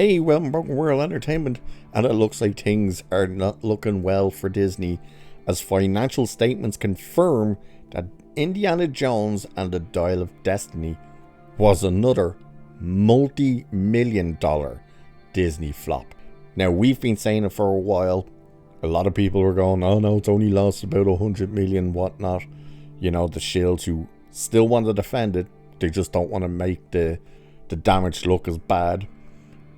Hey, welcome back to World Entertainment, and it looks like things are not looking well for Disney, as financial statements confirm that Indiana Jones and the Dial of Destiny was another multi-million-dollar Disney flop. Now, we've been saying it for a while. A lot of people were going, oh no, it's only lost about 100 million, whatnot. You know, the shills who still want to defend it, they just don't want to make the damage look as bad.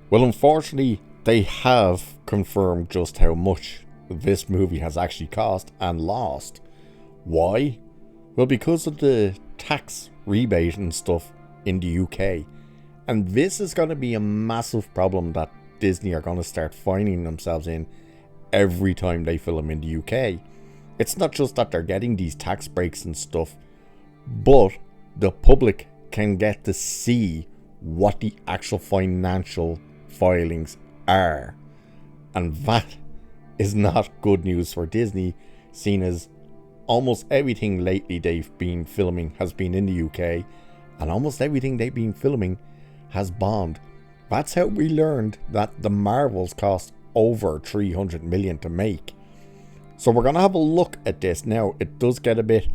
Well, unfortunately, they have confirmed just how much this movie has actually cost and lost. Why? Well, because of the tax rebate and stuff in the UK. And this is going to be a massive problem that Disney are going to start finding themselves in every time they film in the UK. It's not just that they're getting these tax breaks and stuff, but the public can get to see what the actual financial filings are. And that is not good news for Disney, seeing as almost everything lately they've been filming has been in the UK, and almost everything they've been filming has bombed. That's how we learned that the Marvels cost over 300 million to make. So we're going to have a look at this now. It does get a bit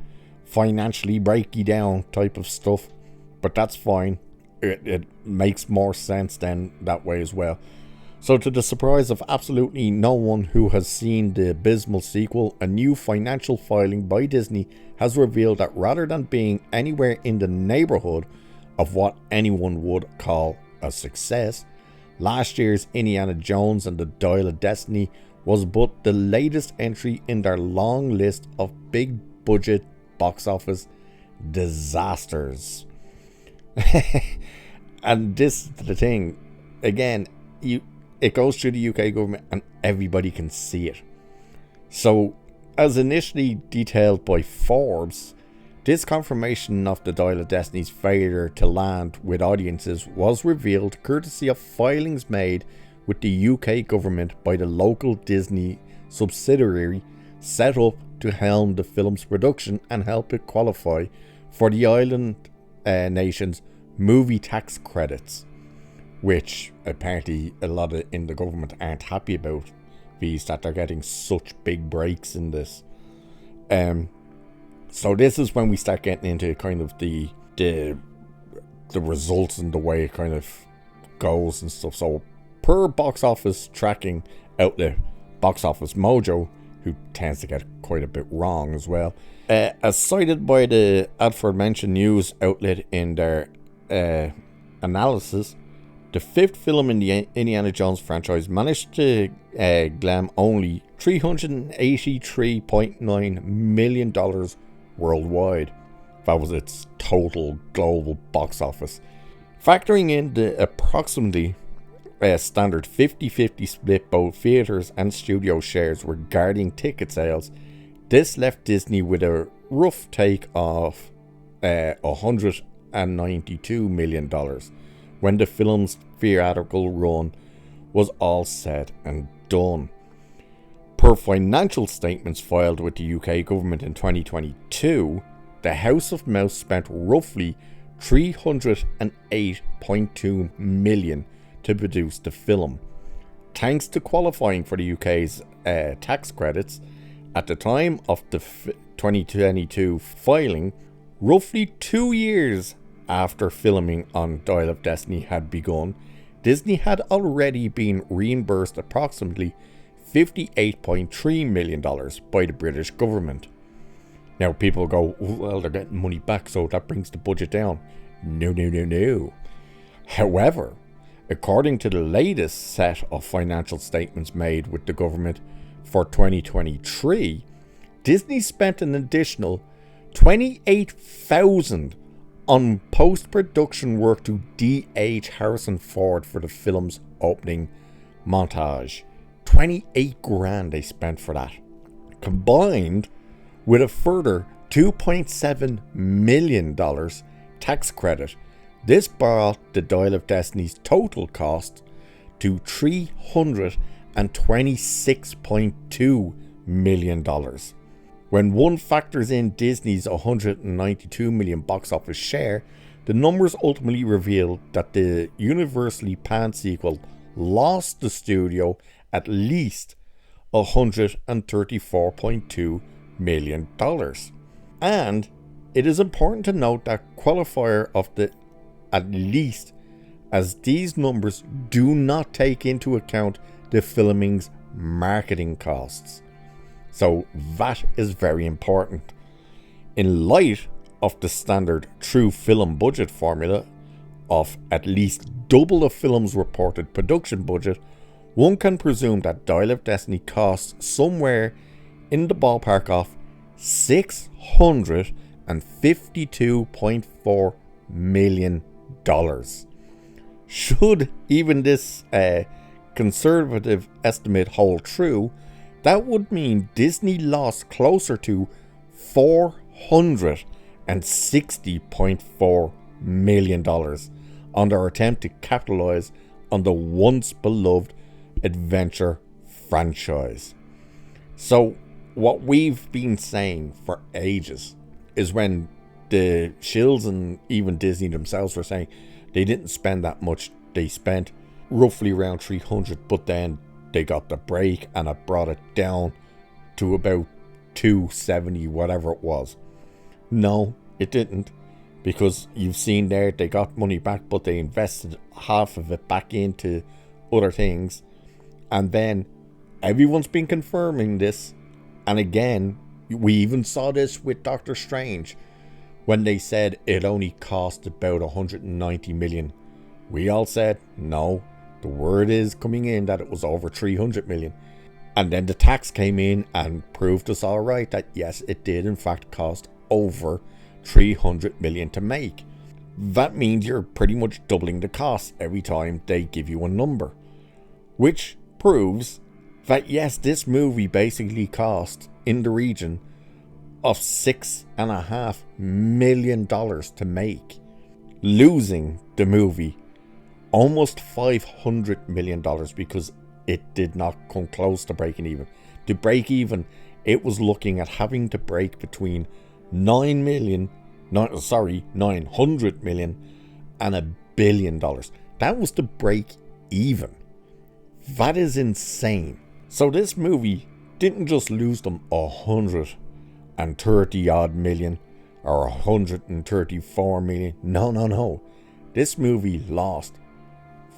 financially breaky down type of stuff, but that's fine. It makes more sense then that way as well. So, to the surprise of absolutely no one who has seen the abysmal sequel, a new financial filing by Disney has revealed that rather than being anywhere in the neighborhood of what anyone would call a success, last year's Indiana Jones and the Dial of Destiny was but the latest entry in their long list of big budget box office disasters. And this is the thing, again, it goes through the UK government and everybody can see it. So, as initially detailed by Forbes, this confirmation of the Dial of Destiny's failure to land with audiences was revealed courtesy of filings made with the UK government by the local Disney subsidiary set up to helm the film's production and help it qualify for the island nation's movie tax credits, which apparently a lot of in the government aren't happy about, these that they're getting such big breaks in this. So this is when we start getting into kind of the results and the way it kind of goes and stuff. So per box office tracking outlet Box Office Mojo, who tends to get quite a bit wrong as well, as cited by the aforementioned news outlet in their analysis, the fifth film in the Indiana Jones franchise managed to glam only $383.9 million worldwide. That was its total global box office. Factoring in the approximately standard 50-50 split both theaters and studio shares regarding ticket sales, this left Disney with a rough take of $192 million when the film's theatrical run was all said and done. Per financial statements filed with the UK government in 2022, the House of Mouse spent roughly $308.2 million to produce the film. Thanks to qualifying for the UK's tax credits, at the time of the 2022 filing, roughly 2 years after filming on Dial of Destiny had begun, Disney had already been reimbursed approximately $58.3 million by the British government. Now people go, well, they're getting money back, so that brings the budget down. No. However, according to the latest set of financial statements made with the government for 2023, Disney spent an additional $28,000 on post-production work to D.H. Harrison Ford for the film's opening montage. 28 grand they spent for that, combined with a further $2.7 million tax credit. This brought the Dial of Destiny's total cost to $326.2 million. When one factors in Disney's $192 million box office share, the numbers ultimately reveal that the universally panned sequel lost the studio at least $134.2 million. And it is important to note that qualifier of the at least, as these numbers do not take into account the filming's marketing costs. So that is very important. In light of the standard true film budget formula of at least double a film's reported production budget, one can presume that Dial of Destiny costs somewhere in the ballpark of $652.4 million. Should even this conservative estimate hold true, that would mean Disney lost closer to $460.4 million on their attempt to capitalize on the once beloved adventure franchise. So what we've been saying for ages is, when the shills and even Disney themselves were saying they didn't spend that much, they spent roughly around 300, but then they got the break and it brought it down to about 270, whatever it was. No, it didn't, because you've seen there they got money back, but they invested half of it back into other things. And then everyone's been confirming this, and again, we even saw this with Doctor Strange when they said it only cost about 190 million. We all said no, the word is coming in that it was over 300 million. And then the tax came in and proved us all right that yes, it did in fact cost over 300 million to make. That means you're pretty much doubling the cost every time they give you a number, which proves that yes, this movie basically cost in the region of $6.5 million to make, losing the movie almost $500 million because it did not come close to breaking even. To break even, it was looking at having to break between 900 million and $1 billion. That was to break even. That is insane. So this movie didn't just lose them 130 odd million or 134 million. No. This movie lost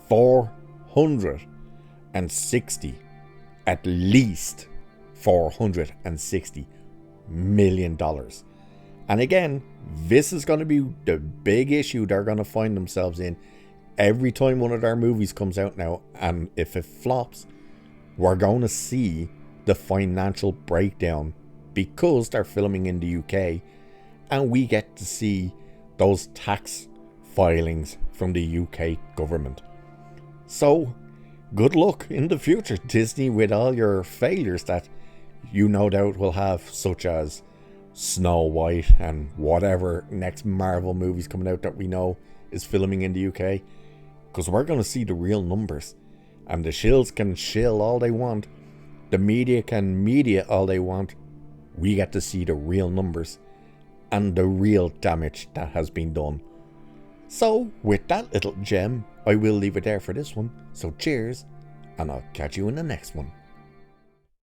460, at least $460 million. And again, this is going to be the big issue they're going to find themselves in every time one of their movies comes out now. And if it flops, we're going to see the financial breakdown, because they're filming in the UK and we get to see those tax filings from the UK government. So good luck in the future, Disney, with all your failures that you no doubt will have, such as Snow White and whatever next Marvel movies coming out that we know is filming in the UK, because we're going to see the real numbers. And the shills can shill all they want, the media can media all they want. We get to see the real numbers and the real damage that has been done. So with that little gem, I will leave it there for this one. So cheers, and I'll catch you in the next one.